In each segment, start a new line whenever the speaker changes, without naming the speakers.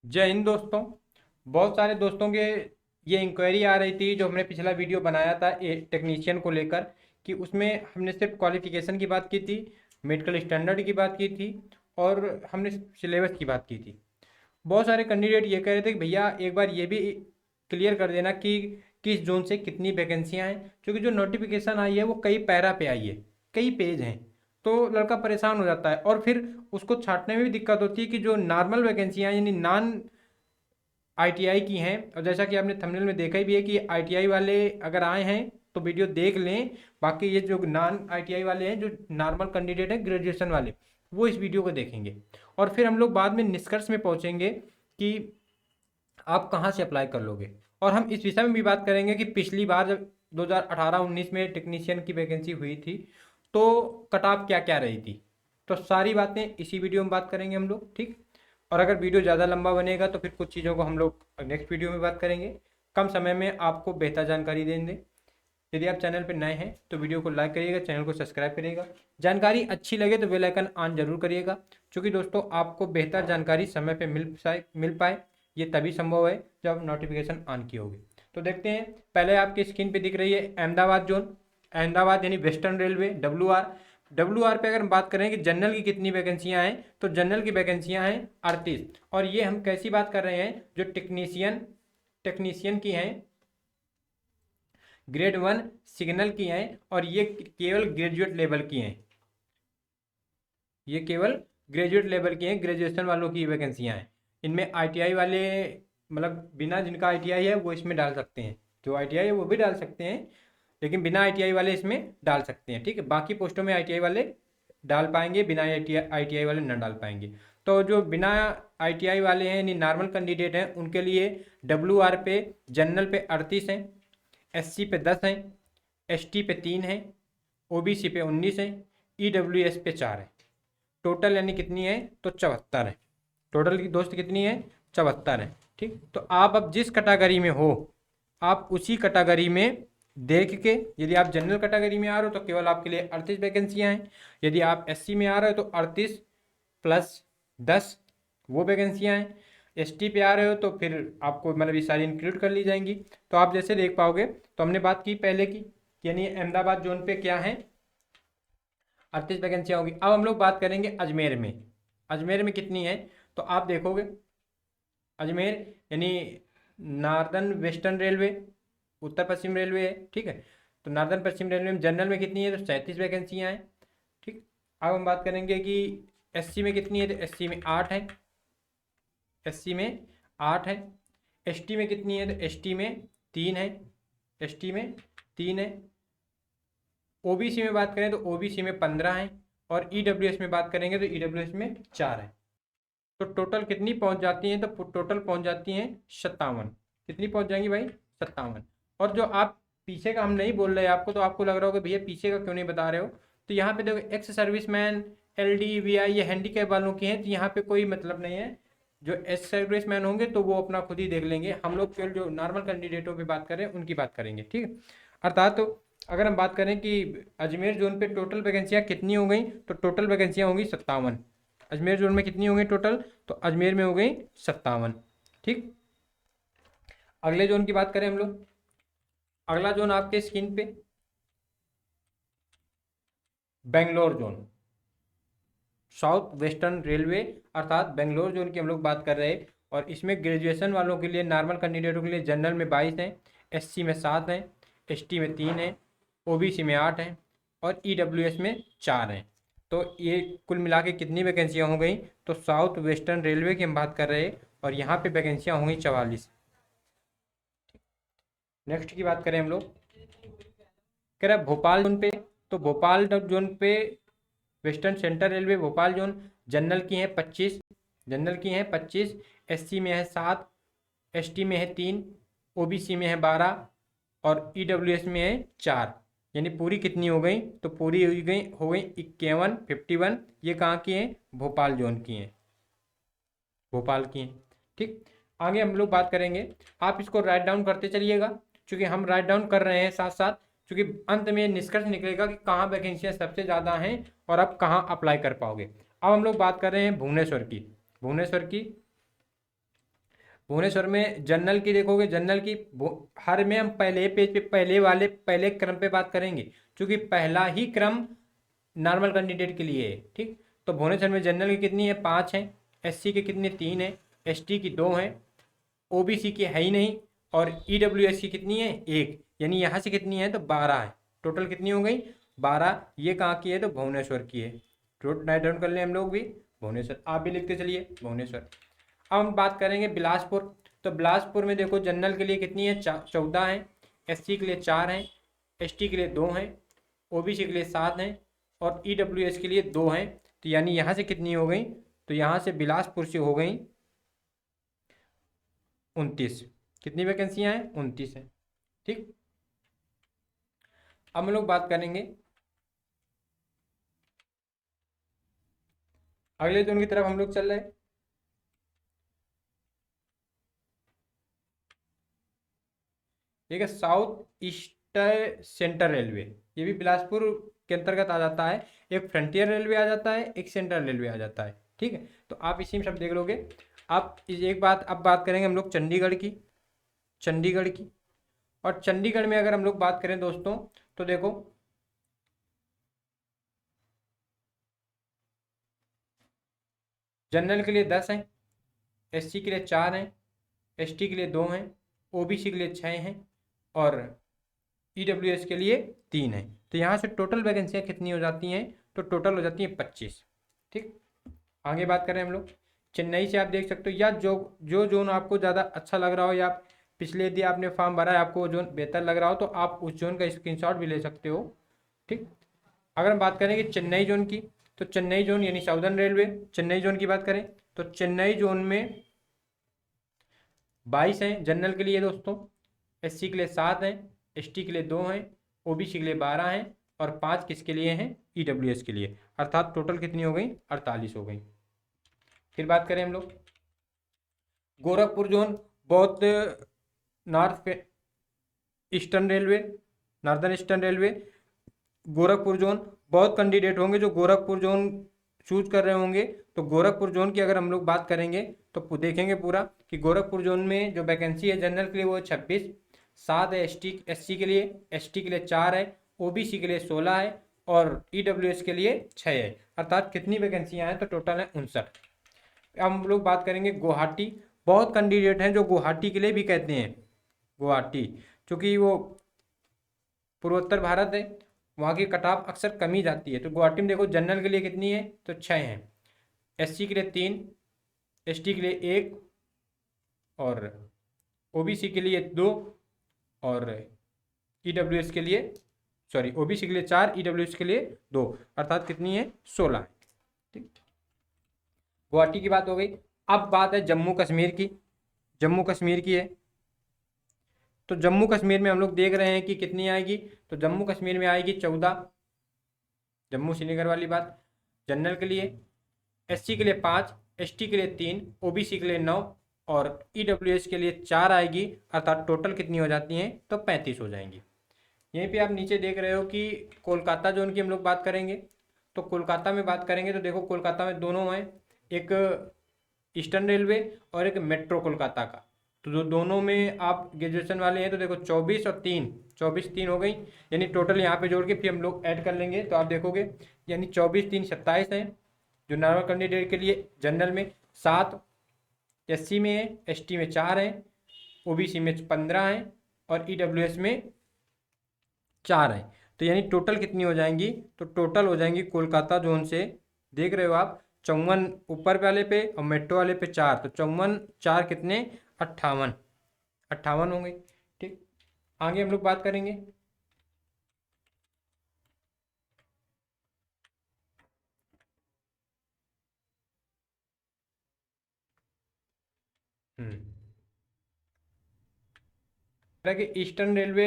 जय हिंद दोस्तों। बहुत सारे दोस्तों के ये इंक्वायरी आ रही थी जो हमने पिछला वीडियो बनाया था टेक्नीशियन को लेकर कि उसमें हमने सिर्फ क्वालिफिकेशन की बात की थी, मेडिकल स्टैंडर्ड की बात की थी और हमने सिलेबस की बात की थी। बहुत सारे कैंडिडेट ये कह रहे थे कि भैया एक बार ये भी क्लियर कर देना कि किस जोन से कितनी वैकेंसियां हैं, क्योंकि जो नोटिफिकेशन आई है वो कई पैरा पे आई है, कई पेज हैं। तो लड़का परेशान हो जाता है और फिर उसको छांटने में भी दिक्कत होती है कि जो नॉर्मल वैकेंसियां यानी नॉन आईटीआई की हैं। और जैसा कि आपने थंबनेल में देखा ही भी है कि आईटीआई वाले अगर आए हैं तो वीडियो देख लें। बाकी ये जो नॉन आईटीआई वाले हैं, जो नॉर्मल कैंडिडेट हैं ग्रेजुएशन वाले, वो इस वीडियो को देखेंगे और फिर हम लोग बाद में निष्कर्ष में पहुंचेंगे कि आप कहाँ से अप्लाई कर लोगे। और हम इस विषय में भी बात करेंगे कि पिछली बार जब 2018-19 में टेक्नीशियन की वैकेंसी हुई थी तो कट ऑफ क्या क्या रही थी। तो सारी बातें इसी वीडियो में बात करेंगे हम लोग, ठीक। और अगर वीडियो ज़्यादा लंबा बनेगा तो फिर कुछ चीज़ों को हम लोग नेक्स्ट वीडियो में बात करेंगे, कम समय में आपको बेहतर जानकारी देंगे। यदि आप चैनल पर नए हैं तो वीडियो को लाइक करिएगा, चैनल को सब्सक्राइब करिएगा। जानकारी अच्छी लगे तो बेल आइकन ऑन जरूर करिएगा, क्योंकि दोस्तों आपको बेहतर जानकारी समय पे मिल पाए ये तभी संभव है जब नोटिफिकेशन ऑन की होगी। तो देखते हैं, पहले आपकी स्क्रीन पे दिख रही है अहमदाबाद जोन। अहमदाबाद यानी वेस्टर्न रेलवे, डब्ल्यू आर पे अगर हम बात करें कि जनरल की कितनी वैकेंसियां हैं तो जनरल की वैकेंसियां हैं 38। और ये हम कैसी बात कर रहे हैं, जो टेक्नीशियन की हैं, ग्रेड 1 सिग्नल की हैं और ये केवल ग्रेजुएट लेवल की हैं। ये केवल ग्रेजुएट लेवल की हैं, ग्रेजुएशन वालों की वैकेंसियां हैं। इनमें आईटीआई वाले, मतलब बिना जिनका आईटीआई है वो इसमें डाल सकते हैं, जो आईटीआई है वो भी डाल सकते हैं, लेकिन बिना आईटीआई वाले इसमें डाल सकते हैं, ठीक है। बाकी पोस्टों में आईटीआई वाले डाल पाएंगे, बिना आईटीआई वाले न डाल पाएंगे। तो जो बिना आईटीआई वाले हैं यानी नॉर्मल कैंडिडेट हैं उनके लिए डब्ल्यूआर पे जनरल पे 38 हैं, एससी पे 10 हैं, एसटी पे 3 हैं, ओबीसी पे 19 हैं, ईडब्ल्यूएस पे 4 हैं। टोटल यानी कितनी है तो 74 है। टोटल की दोस्त कितनी है, 74 है, ठीक। तो आप अब जिस कैटेगरी में हो आप उसी कैटेगरी में देख के, यदि आप जनरल कैटेगरी में आ रहे हो तो केवल आपके लिए 38 वैकेंसियां हैं। यदि आप एससी में आ रहे हो तो 38 प्लस 10 वो वैकेंसियां हैं। एसटी पे आ रहे हो तो फिर आपको मतलब ये सारी इंक्लूड कर ली जाएंगी। तो आप जैसे देख पाओगे, तो हमने बात की पहले की, यानी अहमदाबाद जोन पे क्या है, 38 वैकेंसियां होगी। अब हम लोग बात करेंगे अजमेर में। अजमेर में कितनी है तो आप देखोगे, अजमेर यानी नॉर्दर्न वेस्टर्न रेलवे, उत्तर पश्चिम रेलवे है, ठीक है। तो नॉर्दर्न पश्चिम रेलवे में जनरल में कितनी है तो 37 वैकेंसियाँ हैं, ठीक। अब हम बात करेंगे कि एससी में कितनी है तो एससी में 8 है, एससी में 8 है। एसटी में कितनी है तो एसटी में 3 है, एसटी में 3 है। ओबीसी में बात करें तो ओबीसी में 15 है और ईडब्ल्यूएस में बात करेंगे तो ईडब्ल्यूएस में 4 है। तो टोटल कितनी पहुंच जाती हैं तो टोटल पहुंच जाती हैं 57। कितनी पहुंच जाएंगी भाई, 57। और जो आप पीछे का हम नहीं बोल रहे आपको, तो आपको लग रहा होगा भैया पीछे का क्यों नहीं बता रहे हो। तो यहाँ पे देखो एक्स सर्विसमैन, एलडी वीआई, ये हैंडीकैप वालों की हैं, तो यहाँ पे कोई मतलब नहीं है। जो एक्स सर्विसमैन होंगे तो वो अपना खुद ही देख लेंगे, हम लोग केवल जो नॉर्मल कैंडिडेटों पे बात करें उनकी बात करेंगे, ठीक है। अर्थात तो अगर हम बात करें कि अजमेर जोन पे टोटल वैकेंसियाँ कितनी हो गई तो टोटल वैकेंसियाँ होंगी 57। अजमेर जोन में कितनी हो गई टोटल तो अजमेर में हो गई 57, ठीक। अगले जोन की बात करें हम लोग, अगला जोन आपके स्क्रीन पे Bangalore zone, south western railway, अर्थात बेंगलोर जोन की हम लोग बात कर रहे हैं। और इसमें ग्रेजुएशन वालों के लिए, नॉर्मल कैंडिडेटों के लिए जनरल में 22 हैं, एससी में 7 हैं, एसटी में 3 हैं, ओबीसी में 8 हैं और ईडब्ल्यूएस में 4 हैं। तो ये कुल मिला के कितनी वैकेंसियाँ हो गई तो साउथ वेस्टर्न रेलवे की हम बात कर रहे हैं और यहाँ पे वैकेंसियाँ होंगी 44। नेक्स्ट की बात करें हम लोग, कह रहा है भोपाल जोन पे, तो भोपाल जोन पे western central railway Bhopal zone, general की हैं 25, जनरल की हैं 25, एससी में है 7, एसटी में है 3, ओबीसी में है 12 और ईडब्ल्यूएस में है 4। यानी पूरी कितनी हो गई तो पूरी हो गई 51, 51। ये कहाँ की हैं, भोपाल जोन की हैं, भोपाल की हैं, ठीक। आगे हम लोग बात करेंगे, आप इसको राइट डाउन करते चलिएगा, क्योंकि हम राइट डाउन कर रहे हैं साथ साथ, क्योंकि अंत में निष्कर्ष निकलेगा कि कहाँ वैकेंसियाँ सबसे ज़्यादा हैं और आप कहाँ अप्लाई कर पाओगे। अब हम लोग बात कर रहे हैं भुवनेश्वर की, भुवनेश्वर की भुवनेश्वर में जनरल की देखोगे, जनरल की हर में हम पहले पेज पे पहले क्रम पे बात करेंगे, क्योंकि पहला ही क्रम नॉर्मल कैंडिडेट के लिए है। ठीक, तो भुवनेश्वर में जनरल की कितनी है, 5 है। एससी के कितने, 3 है। एसटी की 2 है। ओबीसी की है ही नहीं। और ईडब्ल्यूएस की कितनी है, 1। यानी यहाँ से कितनी है, तो 12 है। टोटल कितनी हो गई, 12। ये कहाँ की है, तो भुवनेश्वर की है। राइट डाउन कर ले हम लोग भी, भुवनेश्वर। आप भी लिखते चलिए भुवनेश्वर। अब हम बात करेंगे बिलासपुर। तो बिलासपुर में देखो जनरल के लिए कितनी है, 14 है। एससी के लिए 4 है। एसटी के लिए 2 है। ओबीसी के लिए 7 है। और ईडब्ल्यूएस के लिए 2 है। तो यानी यहाँ से कितनी हो गई, तो यहाँ से बिलासपुर से हो गई 29। कितनी वैकेंसियाँ हैं, 29 है। ठीक, अब हम लोग बात करेंगे अगले जोन की तरफ हम लोग चल रहे हैं। ठीक है, साउथ ईस्टर्न सेंट्रल रेलवे, ये भी बिलासपुर के अंतर्गत आ जाता है। एक फ्रंटियर रेलवे आ जाता है, एक सेंट्रल रेलवे आ जाता है। ठीक है, तो आप इसी में सब देख लोगे। आप एक बात अब बात करेंगे हम लोग चंडीगढ़ की। चंडीगढ़ की, और चंडीगढ़ में अगर हम लोग बात करें दोस्तों, तो देखो जनरल के लिए 10 हैं। एससी के लिए 4 हैं। एसटी के लिए 2 हैं। ओबीसी के लिए 6 हैं। और ईडब्ल्यूएस के लिए 3 है। तो यहाँ से टोटल वैकेंसियाँ कितनी हो जाती हैं, तो टोटल हो जाती है 25। ठीक, आगे बात करें हम लोग चेन्नई से। आप देख सकते हो, या जो जोन आपको ज़्यादा अच्छा लग रहा हो, या पिछले यदि आपने फॉर्म भरा है आपको वो जोन बेहतर लग रहा हो, तो आप उस जोन का स्क्रीनशॉट भी ले सकते हो। ठीक, अगर हम बात करेंगे चेन्नई जोन की, तो चेन्नई जोन यानी साउदर्न रेलवे, चेन्नई जोन की बात करें तो चेन्नई जोन में 22 हैं जनरल के लिए दोस्तों। एससी के लिए 7 हैं। एसटी के लिए 2 हैं। ओबीसी के लिए 12 हैं। और 5 किसके लिए हैं, ईडब्ल्यूएस के लिए। अर्थात टोटल कितनी हो गई, 48 हो गई। फिर बात करें हम लोग गोरखपुर जोन, बहुत north eastern railway, northern eastern railway. Gorakhpur zone, बहुत कैंडिडेट होंगे जो गोरखपुर जोन चूज कर रहे होंगे। तो गोरखपुर जोन की अगर हम लोग बात करेंगे तो देखेंगे पूरा कि गोरखपुर जोन में जो वैकेंसी है जनरल के लिए वो है 26। 7 है एससी के लिए। एसटी के लिए 4 है। ओबीसी के लिए 16 है। और ईडब्ल्यूएस के लिए 6 है। अर्थात कितनी वैकेंसियाँ हैं, तो टोटल है 59। अब हम लोग बात करेंगे गुवाहाटी। बहुत कैंडिडेट हैं जो गुवाहाटी के लिए भी कहते हैं गुवाहाटी, क्योंकि वो पूर्वोत्तर भारत है, वहाँ की कट ऑफ अक्सर कम ही जाती है। तो गुवाहाटी में देखो जनरल के लिए कितनी है, तो 6 हैं। एससी के लिए 3। एसटी के लिए 1। और ओबीसी के लिए 2। और ईडब्ल्यूएस के लिए, सॉरी, ओबीसी के लिए 4, ईडब्ल्यूएस के लिए 2। अर्थात कितनी है, 16 है। ठीक, गुवाहाटी की बात हो गई। अब बात है जम्मू कश्मीर की। जम्मू कश्मीर की है, तो जम्मू कश्मीर में हम लोग देख रहे हैं कि कितनी आएगी, तो जम्मू कश्मीर में आएगी 14। जम्मू श्रीनगर वाली बात। जनरल के लिए एससी के लिए 5। एसटी के लिए 3। ओबीसी के लिए 9। और ईडब्ल्यूएस के लिए 4 आएगी। अर्थात टोटल कितनी हो जाती हैं, तो 35 हो जाएंगी। यहीं पे आप नीचे देख रहे हो कि कोलकाता जोन की हम लोग बात करेंगे। तो कोलकाता में बात करेंगे तो देखो कोलकाता में दोनों हैं, एक ईस्टर्न रेलवे और एक मेट्रो कोलकाता का। तो जो दोनों में आप ग्रेजुएशन वाले हैं तो देखो 24 और 3, 24 3 हो गई। यानी टोटल यहाँ पे जोड़ के फिर हम लोग ऐड कर लेंगे तो आप देखोगे यानी 24 3 27 है जो नॉर्मल कैंडिडेट के लिए। जनरल में 7 एससी में है, एसटी में 4 है, ओबीसी में 15 है और ईडब्ल्यूएस में 4 है। तो यानी टोटल कितनी हो जाएंगी, तो टोटल हो जाएंगी कोलकाता जोन से, देख रहे हो आप, 54 ऊपर वाले पे और मेट्रो वाले पे 4, तो 54 4 कितने, 58, 58 होंगे। ठीक, आगे हम लोग बात करेंगे कि ईस्टर्न रेलवे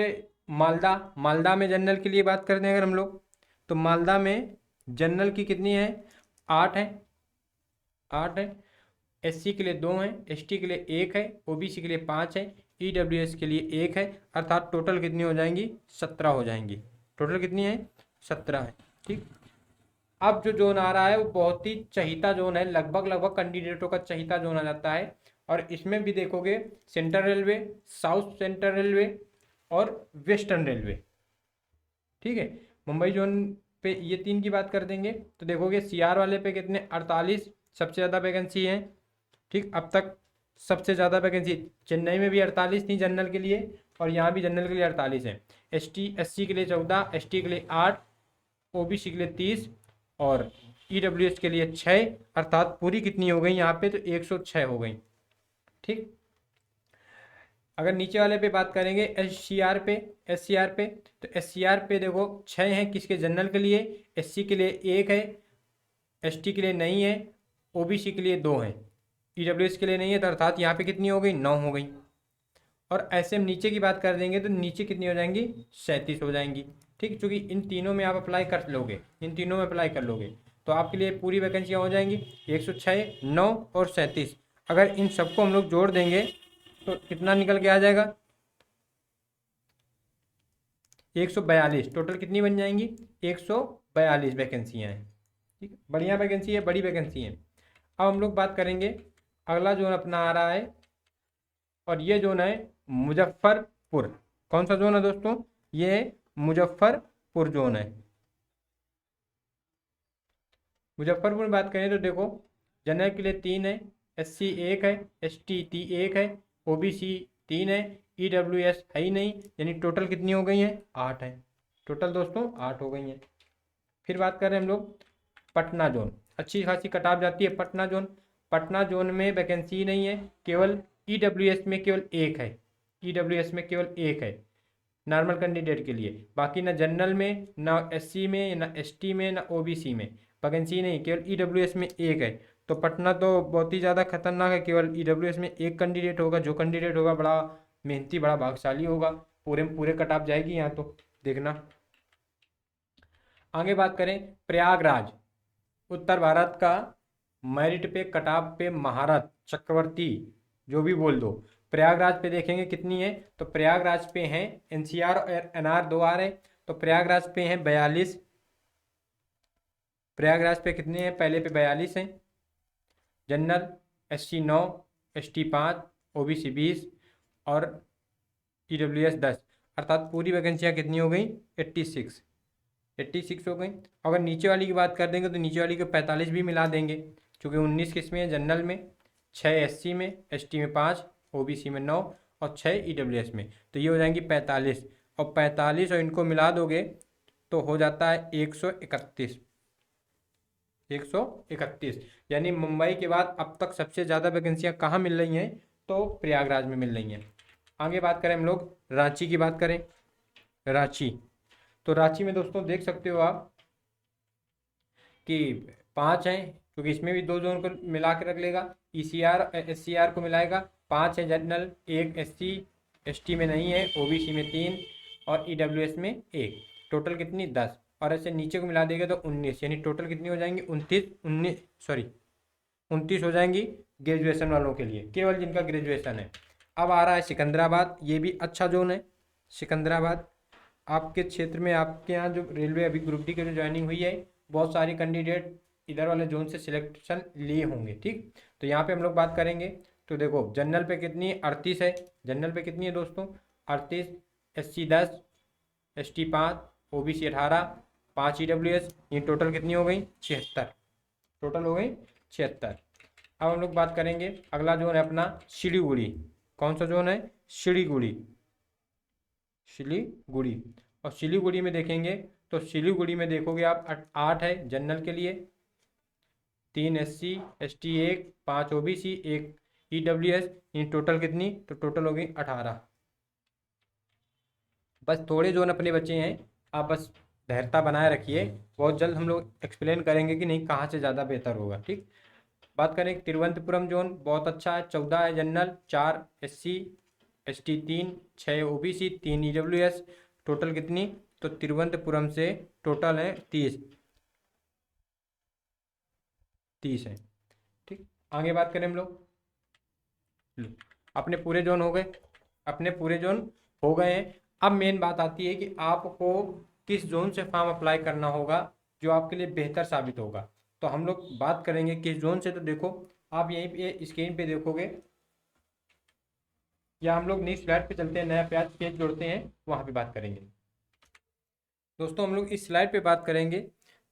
मालदा। मालदा में जनरल के लिए बात करते हैं अगर हम लोग, तो मालदा में जनरल की कितनी है, 8 है। 8 है। एससी के लिए 2 हैं। एसटी के लिए 1 है। ओबीसी के लिए 5 है। ईडब्ल्यूएस के लिए 1 है। अर्थात टोटल कितनी हो जाएंगी, 17 हो जाएंगी। टोटल कितनी है, 17 है। ठीक, अब जो जोन आ रहा है वो बहुत ही चहीता जोन है, लगभग लगभग कैंडिडेटों का चहीता जोन आ जाता है। और इसमें भी देखोगे central railway, south central railway और वेस्टर्न रेलवे। ठीक है, मुंबई जोन पे ये 3 की बात कर देंगे तो देखोगे सीआर वाले पे कितने 48 सबसे ज़्यादा वैकेंसी है। ठीक, अब तक सबसे ज़्यादा वैकेंसी चेन्नई में भी 48 थी जनरल के लिए, और यहाँ भी जनरल के लिए 48 है। एससी के लिए 14, एसटी के लिए 8, ओबीसी के लिए 30 और ईडब्ल्यूएस के लिए 6, अर्थात पूरी कितनी हो गई यहाँ पे तो 106 हो गई। ठीक, अगर नीचे वाले पे बात करेंगे एससीआर पे तो एससीआर पे देखो 6 हैं किसके, जनरल के लिए, एससी के लिए 1 है, एसटी के लिए नहीं है, ओबीसी के लिए 2 हैं, ईडब्ल्यूएस के लिए नहीं है, तो अर्थात यहाँ पे कितनी हो गई 9 हो गई। और ऐसे हम नीचे की बात कर देंगे तो नीचे कितनी हो जाएंगी 37 हो जाएंगी। ठीक, चूँकि इन तीनों में आप अप्लाई कर लोगे, इन तीनों में अप्लाई कर लोगे तो आपके लिए पूरी वैकेंसियाँ हो जाएंगी 106, 9 और 37। अगर इन सबको हम लोग जोड़ देंगे तो कितना निकल के आ जाएगा 142। टोटल कितनी बन जाएंगी 142 वैकेंसियाँ हैं। ठीक, बढ़िया वैकेंसी है, बड़ी वैकेंसी है। अब हम लोग बात करेंगे अगला जोन अपना आ रहा है, और ये जोन है मुजफ्फरपुर। कौन सा जोन है दोस्तों, ये मुजफ्फरपुर जोन है। मुजफ्फरपुर में बात करें तो देखो जनरल के लिए 3 है, एससी 1 है, एसटी 1 है, ओबीसी 3 है, ईडब्ल्यूएस है ही नहीं, यानी टोटल कितनी हो गई हैं 8 है। टोटल दोस्तों 8 हो गई हैं। फिर बात करें हम लोग पटना जोन, अच्छी खासी कटाव जाती है पटना जोन। पटना जोन में वैकेंसी नहीं है, केवल ईडब्ल्यूएस में केवल 1 है, ईडब्ल्यूएस में केवल 1 है नॉर्मल कैंडिडेट के लिए। बाकी ना जनरल में, ना एससी में, ना एसटी में, ना ओबीसी में वैकेंसी नहीं, केवल ईडब्ल्यूएस में 1 है। तो पटना तो बहुत ही ज़्यादा खतरनाक है, केवल ईडब्ल्यूएस में 1 कैंडिडेट होगा, जो कैंडिडेट होगा बड़ा मेहनती, बड़ा भाग्यशाली होगा, पूरे में पूरे कट ऑफ जाएगी यहाँ तो देखना। आगे बात करें प्रयागराज, उत्तर भारत का मेरिट पे कटाव पे महारथ चक्रवर्ती जो भी बोल दो। प्रयागराज पे देखेंगे कितनी है तो प्रयागराज पे हैं एनसीआर और एनआर 2 आ रहे, तो प्रयागराज पे हैं 42। प्रयागराज पे कितने हैं, पहले पे 42 हैं। जनरल एससी 9, एसटी 5, ओबीसी 20 और ईडब्ल्यूएस 10, अर्थात पूरी वैकेंसियाँ कितनी हो गई 86 हो गई। अगर नीचे वाली की बात कर देंगे तो नीचे वाली को 45 भी मिला देंगे, क्योंकि 19 किसमें है जनरल में, 6 एससी में, एसटी में 5, ओबीसी में 9 और 6 ईडब्ल्यूएस में, तो ये हो जाएंगी 45। और 45 और इनको मिला दोगे तो हो जाता है 131। 131, यानी मुंबई के बाद अब तक सबसे ज़्यादा वैकेंसियाँ कहाँ मिल रही हैं तो प्रयागराज में मिल रही हैं। आगे बात करें हम लोग रांची की बात करें, रांची, तो रांची में दोस्तों देख सकते हो आप कि 5 हैं, क्योंकि इसमें भी 2 जोन को मिला के रख लेगा, ईसीआर एससीआर को मिलाएगा। 5 है जनरल, 1 एससी, एसटी में नहीं है, ओबीसी में 3 और ईडब्ल्यूएस में 1, टोटल कितनी 10। और ऐसे नीचे को मिला देगा तो 19, यानी टोटल कितनी हो जाएंगी 29 हो जाएंगी ग्रेजुएशन वालों के लिए, केवल जिनका ग्रेजुएशन है। अब आ रहा है सिकंदराबाद, ये भी अच्छा जोन है। सिकंदराबाद आपके क्षेत्र में, आपके यहाँ जो रेलवे अभी ग्रुप डी की जो ज्वाइनिंग हुई है, बहुत सारे कैंडिडेट इधर वाले जोन से सिलेक्शन लिए होंगे। ठीक, तो यहाँ पे हम लोग बात करेंगे तो देखो जनरल पे कितनी 38 है, जनरल पे कितनी है दोस्तों 38, एससी 10, एसटी 5, ओबीसी 18, 5 ईडब्ल्यूएस, ये टोटल कितनी हो गई 76, टोटल हो गई 76। अब हम लोग बात करेंगे अगला जोन है अपना सिलीगुड़ी। कौन सा जोन है, सिलीगुड़ी, सिलीगुड़ी। और सिलीगुड़ी में देखेंगे तो सिलीगुड़ी में देखोगे आप 8 है जनरल के लिए, 3 SC, ST 1, 5 OBC, 1 EWS, in total कितनी तो टोटल हो गई 18। बस थोड़े जोन अपने बच्चे हैं, आप बस धैर्यता बनाए रखिए, बहुत जल्द हम लोग एक्सप्लेन करेंगे कि नहीं कहाँ से ज़्यादा बेहतर होगा। ठीक, बात करें तिरुवनंतपुरम जोन, बहुत अच्छा है, 14 है general, 4 SC, ST 3, 6 OBC, 3 EWS, total कितनी तो तिरुवनंतपुरम से टोटल है 30 है। ठीक, आगे बात करें हम लोग, अपने पूरे जोन हो गए, अपने पूरे जोन हो गए हैं। अब मेन बात आती है कि आपको किस जोन से फॉर्म अप्लाई करना होगा जो आपके लिए बेहतर साबित होगा। तो हम लोग बात करेंगे किस जोन से, तो देखो आप यहीं पे स्क्रीन पे देखोगे या हम लोग नई स्लाइड पे चलते हैं, नया पेज जोड़ते हैं, वहाँ पे बात करेंगे। दोस्तों हम लोग इस स्लाइड पे बात करेंगे।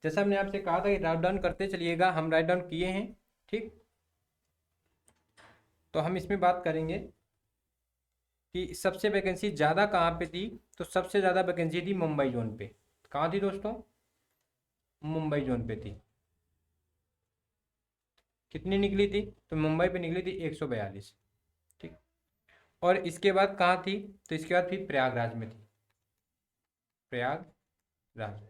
जैसा हमने आपसे कहा था कि राइट डाउन करते चलिएगा, हम राइट डाउन किए हैं। ठीक, तो हम इसमें बात करेंगे कि सबसे वैकेंसी ज़्यादा कहाँ पे थी। तो सबसे ज़्यादा वैकेंसी थी मुंबई जोन पे। कहाँ थी दोस्तों? मुंबई जोन पे थी। कितनी निकली थी? तो मुंबई पे निकली थी 142। ठीक, और इसके बाद कहाँ थी? तो इसके बाद फिर प्रयागराज में थी। प्रयागराज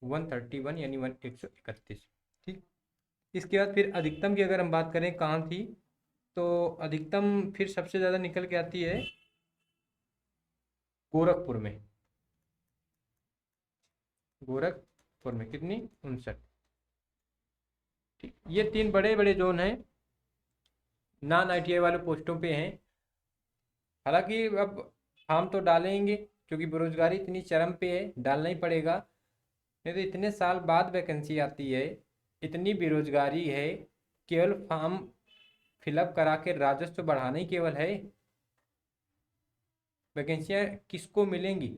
131 यानी 131। ठीक, इसके बाद फिर अधिकतम की अगर हम बात करें कहाँ थी, तो अधिकतम फिर सबसे ज़्यादा निकल के आती है गोरखपुर में। गोरखपुर में कितनी? 59। ठीक, ये तीन बड़े बड़े जोन हैं, नॉन ITI वाले पोस्टों पे हैं। हालांकि अब हम तो डालेंगे क्योंकि बेरोजगारी इतनी चरम पे है, डालना ही पड़ेगा। नहीं तो इतने साल बाद वैकेंसी आती है, इतनी बेरोजगारी है, केवल फॉर्म फिलअप करा के राजस्व बढ़ाना ही केवल है। वैकेंसियाँ किसको मिलेंगी?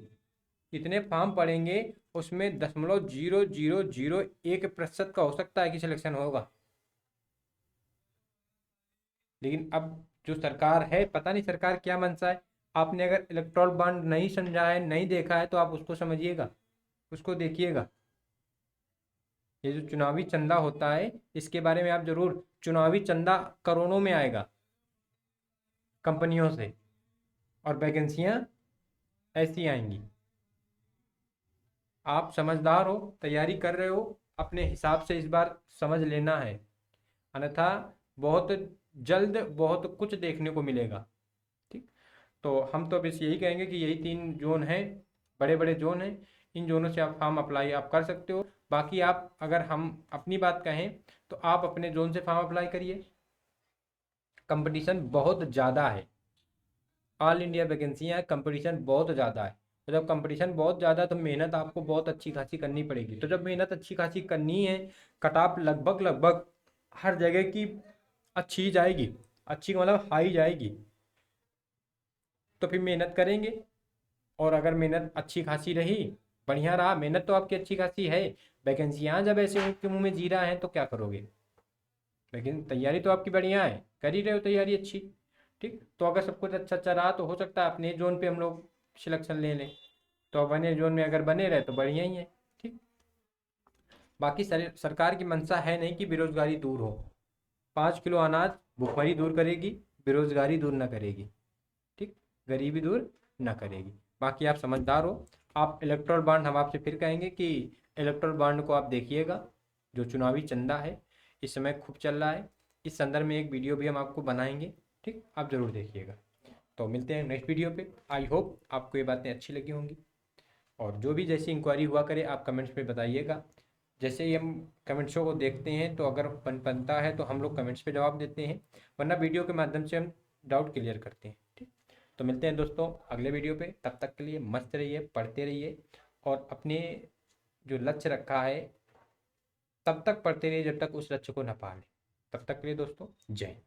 इतने फॉर्म पड़ेंगे, उसमें 0.0001% का हो सकता है कि सिलेक्शन होगा। लेकिन अब जो सरकार है, पता नहीं सरकार क्या मनसा है। आपने अगर इलेक्ट्रॉल बॉन्ड नहीं समझा है, नहीं देखा है, तो आप उसको समझिएगा, उसको देखिएगा। ये जो चुनावी चंदा होता है, इसके बारे में आप जरूर, चुनावी चंदा करोड़ों में आएगा कंपनियों से, और वैकेंसियां ऐसी आएंगी। आप समझदार हो, तैयारी कर रहे हो, अपने हिसाब से इस बार समझ लेना है, अन्यथा बहुत जल्द बहुत कुछ देखने को मिलेगा। ठीक, तो हम तो बस यही कहेंगे कि यही तीन जोन हैं, बड़े बड़े जोन हैं। इन जोनों से आप फॉर्म अप्लाई आप कर सकते हो। बाकी आप, अगर हम अपनी बात कहें, तो आप अपने जोन से फॉर्म अप्लाई करिए। कंपटीशन बहुत ज़्यादा है, ऑल इंडिया वैकेंसियाँ हैं, कंपटीशन बहुत ज़्यादा है। तो जब कंपटीशन बहुत ज़्यादा है तो मेहनत आपको बहुत अच्छी खासी करनी पड़ेगी। तो जब मेहनत अच्छी खासी करनी है, कट ऑफ लगभग लगभग हर जगह की अच्छी जाएगी, अच्छी का मतलब हाई जाएगी, तो फिर मेहनत करेंगे। और अगर मेहनत अच्छी खासी रही, बढ़िया रहा, मेहनत तो आपकी अच्छी खासी है, वैकेंसियाँ जब ऐसे उनके मुंह में जीरा है तो क्या करोगे? लेकिन तैयारी तो आपकी बढ़िया है, कर ही रहे हो तैयारी अच्छी। ठीक, तो अगर सब कुछ अच्छा अच्छा रहा तो हो सकता है अपने जोन पे हम लोग सिलेक्शन ले लें। तो अपने जोन में अगर बने रहे तो बढ़िया ही है। ठीक, बाकी सरकार की मंशा है नहीं कि बेरोजगारी दूर हो। 5 किलो अनाज भुखमरी दूर करेगी, बेरोजगारी दूर ना करेगी। ठीक, गरीबी दूर ना करेगी। बाकी आप समझदार हो। आप इलेक्ट्रल बॉन्ड, हम आपसे फिर कहेंगे कि इलेक्ट्रल बॉन्ड को आप देखिएगा, जो चुनावी चंदा है इस समय खूब चल रहा है। इस संदर्भ में एक वीडियो भी हम आपको बनाएंगे। ठीक, आप ज़रूर देखिएगा। तो मिलते हैं नेक्स्ट वीडियो पे। आई होप आपको ये बातें अच्छी लगी होंगी, और जो भी जैसी इंक्वायरी हुआ करे आप कमेंट्स में बताइएगा। जैसे ही हम कमेंट्सों को देखते हैं, तो अगर बनता है तो हम लोग कमेंट्स पे जवाब देते हैं, वरना वीडियो के माध्यम से हम डाउट क्लियर करते हैं। ठीक, तो मिलते हैं दोस्तों अगले वीडियो पे। तब तक के लिए मस्त रहिए, पढ़ते रहिए, और अपने जो लक्ष्य रखा है तब तक पढ़ते रहिए जब तक उस लक्ष्य को न पा लें। तब तक के लिए दोस्तों जय हिंद।